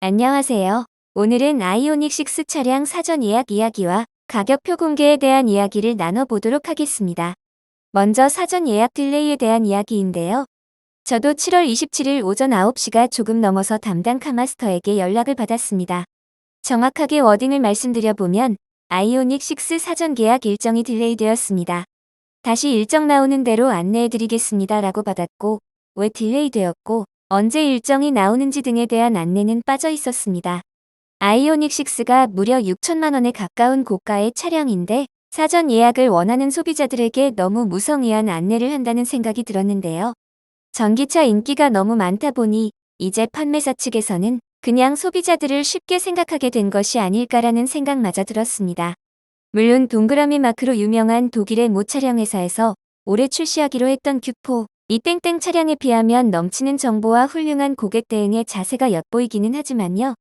안녕하세요. 오늘은 아이오닉 6 차량 사전 예약 이야기와 가격표 공개에 대한 이야기를 나눠보도록 하겠습니다. 먼저 사전 예약 딜레이에 대한 이야기인데요. 저도 7월 27일 오전 9시가 조금 넘어서 담당 카마스터에게 연락을 받았습니다. 정확하게 워딩을 말씀드려보면 아이오닉 6 사전 계약 일정이 딜레이되었습니다. 다시 일정 나오는 대로 안내해드리겠습니다 라고 받았고, 왜 딜레이되었고 언제 일정이 나오는지 등에 대한 안내는 빠져 있었습니다. 아이오닉 6가 무려 6천만 원에 가까운 고가의 차량인데 사전 예약을 원하는 소비자들에게 너무 무성의한 안내를 한다는 생각이 들었는데요. 전기차 인기가 너무 많다 보니 이제 판매사 측에서는 그냥 소비자들을 쉽게 생각하게 된 것이 아닐까라는 생각마저 들었습니다. 물론 동그라미 마크로 유명한 독일의 모 차량 회사에서 올해 출시하기로 했던 큐포 이 땡땡 차량에 비하면 넘치는 정보와 훌륭한 고객 대응의 자세가 엿보이기는 하지만요.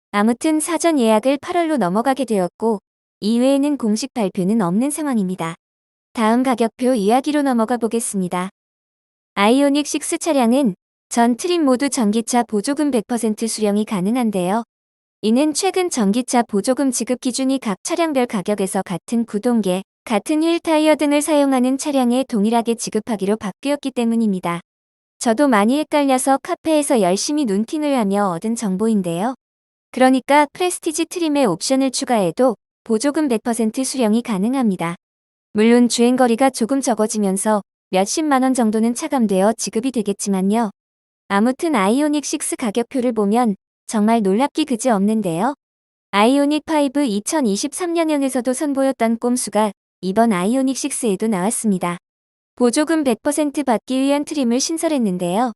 아무튼 사전 예약을 8월로 넘어가게 되었고 이외에는 공식 발표는 없는 상황입니다. 다음 가격표 이야기로 넘어가 보겠습니다. 아이오닉 6 차량은 전 트림 모두 전기차 보조금 100% 수령이 가능한데요. 이는 최근 전기차 보조금 지급 기준이 각 차량별 가격에서 같은 구동계, 같은 휠 타이어 등을 사용하는 차량에 동일하게 지급하기로 바뀌었기 때문입니다. 저도 많이 헷갈려서 카페에서 열심히 눈팅을 하며 얻은 정보인데요. 그러니까 프레스티지 트림의 옵션을 추가해도 보조금 100% 수령이 가능합니다. 물론 주행거리가 조금 적어지면서 몇십만 원 정도는 차감되어 지급이 되겠지만요. 아무튼 아이오닉 6 가격표를 보면 정말 놀랍기 그지없는데요. 아이오닉 5 2023년형에서도 선보였던 꼼수가 이번 아이오닉 6에도 나왔습니다. 보조금 100% 받기 위한 트림을 신설했는데요.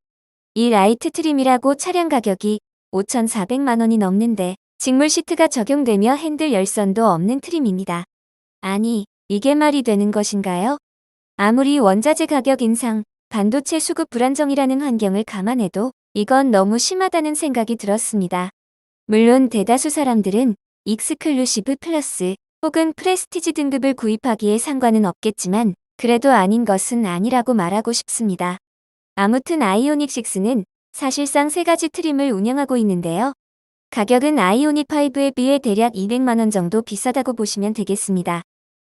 이 라이트 트림이라고 차량 가격이 5,400만 원이 넘는데 직물 시트가 적용되며 핸들 열선도 없는 트림입니다. 아니, 이게 말이 되는 것인가요? 아무리 원자재 가격 인상, 반도체 수급 불안정이라는 환경을 감안해도 이건 너무 심하다는 생각이 들었습니다. 물론 대다수 사람들은 익스클루시브 플러스 혹은 프레스티지 등급을 구입하기에 상관은 없겠지만 그래도 아닌 것은 아니라고 말하고 싶습니다. 아무튼 아이오닉 6는 사실상 세 가지 트림을 운영하고 있는데요. 가격은 아이오닉 5에 비해 대략 200만 원 정도 비싸다고 보시면 되겠습니다.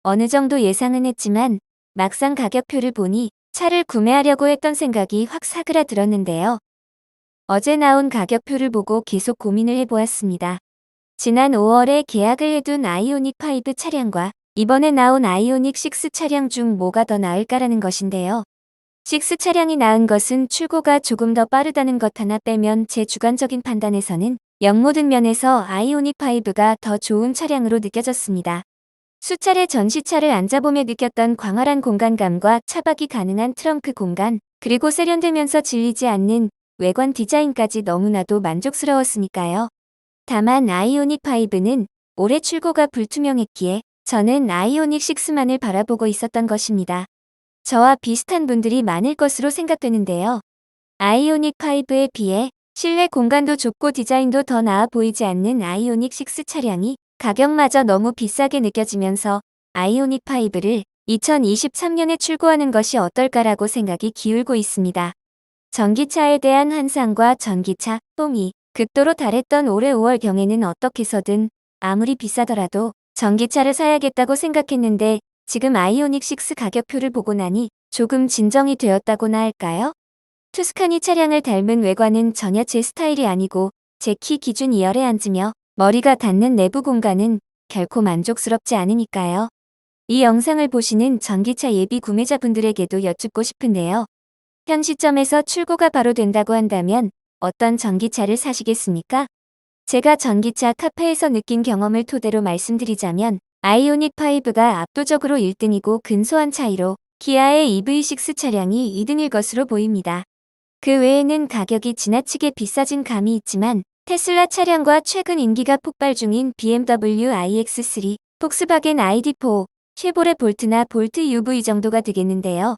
어느 정도 예상은 했지만 막상 가격표를 보니 차를 구매하려고 했던 생각이 확 사그라들었는데요. 어제 나온 가격표를 보고 계속 고민을 해보았습니다. 지난 5월에 계약을 해둔 아이오닉 5 차량과 이번에 나온 아이오닉 6 차량 중 뭐가 더 나을까라는 것인데요. 6 차량이 나은 것은 출고가 조금 더 빠르다는 것 하나 빼면 제 주관적인 판단에서는 모든 면에서 아이오닉 5가 더 좋은 차량으로 느껴졌습니다. 수차례 전시차를 앉아보며 느꼈던 광활한 공간감과 차박이 가능한 트렁크 공간, 그리고 세련되면서 질리지 않는 외관 디자인까지 너무나도 만족스러웠으니까요. 다만 아이오닉 5는 올해 출고가 불투명했기에 저는 아이오닉 6만을 바라보고 있었던 것입니다. 저와 비슷한 분들이 많을 것으로 생각되는데요. 아이오닉 5에 비해 실내 공간도 좁고 디자인도 더 나아 보이지 않는 아이오닉 6 차량이 가격마저 너무 비싸게 느껴지면서 아이오닉 5를 2023년에 출고하는 것이 어떨까라고 생각이 기울고 있습니다. 전기차에 대한 환상과 전기차 뽕이 극도로 달했던 올해 5월경에는 어떻게 해서든 아무리 비싸더라도 전기차를 사야겠다고 생각했는데 지금 아이오닉 6 가격표를 보고 나니 조금 진정이 되었다고나 할까요? 투스카니 차량을 닮은 외관은 전혀 제 스타일이 아니고 제 키 기준 2열에 앉으며 머리가 닿는 내부 공간은 결코 만족스럽지 않으니까요. 이 영상을 보시는 전기차 예비 구매자분들에게도 여쭙고 싶은데요. 현 시점에서 출고가 바로 된다고 한다면 어떤 전기차를 사시겠습니까? 제가 전기차 카페에서 느낀 경험을 토대로 말씀드리자면 아이오닉 5가 압도적으로 1등이고 근소한 차이로 기아의 EV6 차량이 2등일 것으로 보입니다. 그 외에는 가격이 지나치게 비싸진 감이 있지만 테슬라 차량과 최근 인기가 폭발 중인 BMW iX3, 폭스바겐 ID4, 쉐보레 볼트나 볼트 UV 정도가 되겠는데요.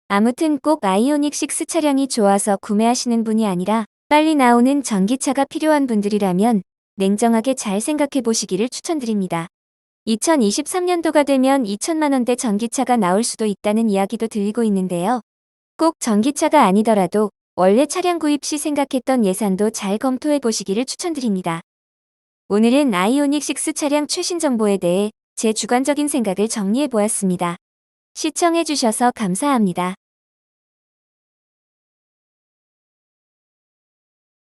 아무튼 꼭 아이오닉 6 차량이 좋아서 구매하시는 분이 아니라 빨리 나오는 전기차가 필요한 분들이라면 냉정하게 잘 생각해 보시기를 추천드립니다. 2023년도가 되면 2천만 원대 전기차가 나올 수도 있다는 이야기도 들리고 있는데요. 꼭 전기차가 아니더라도 원래 차량 구입 시 생각했던 예산도 잘 검토해 보시기를 추천드립니다. 오늘은 아이오닉 6 차량 최신 정보에 대해 제 주관적인 생각을 정리해 보았습니다. 시청해 주셔서 감사합니다.